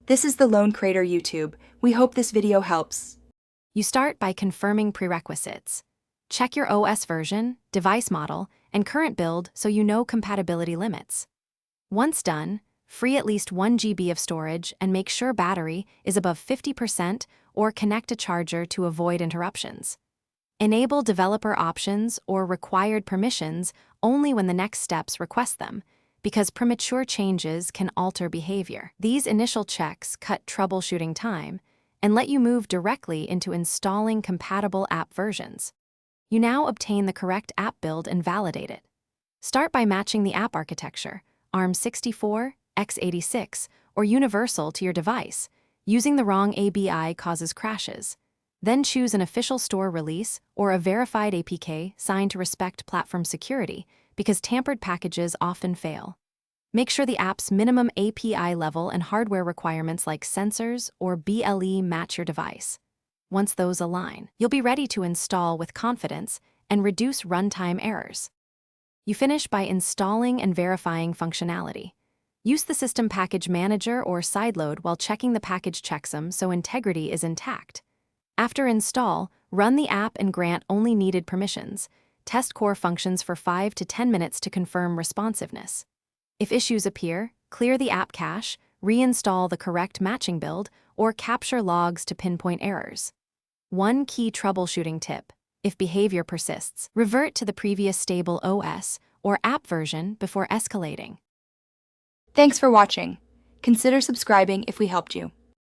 This is the Lone Crater YouTube. We hope this video helps. You start by confirming prerequisites. Check your OS version, device model, and current build so you know compatibility limits. Once done, free at least 1 GB of storage and make sure battery is above 50% or connect a charger to avoid interruptions. Enable developer options or required permissions only when the next steps request them, because premature changes can alter behavior. These initial checks cut troubleshooting time and let you move directly into installing compatible app versions. You now obtain the correct app build and validate it. Start by matching the app architecture, ARM64, x86, or universal to your device. Using the wrong ABI causes crashes. Then choose an official store release or a verified APK signed to respect platform security, because tampered packages often fail. Make sure the app's minimum API level and hardware requirements like sensors or BLE match your device. Once those align, you'll be ready to install with confidence and reduce runtime errors. You finish by installing and verifying functionality. Use the System Package Manager or sideload while checking the package checksum so integrity is intact. After install, run the app and grant only needed permissions. Test core functions for 5 to 10 minutes to confirm responsiveness. If issues appear, clear the app cache, reinstall the correct matching build, or capture logs to pinpoint errors. One key troubleshooting tip: if behavior persists, revert to the previous stable OS or app version before escalating. Thanks for watching. Consider subscribing if we helped you.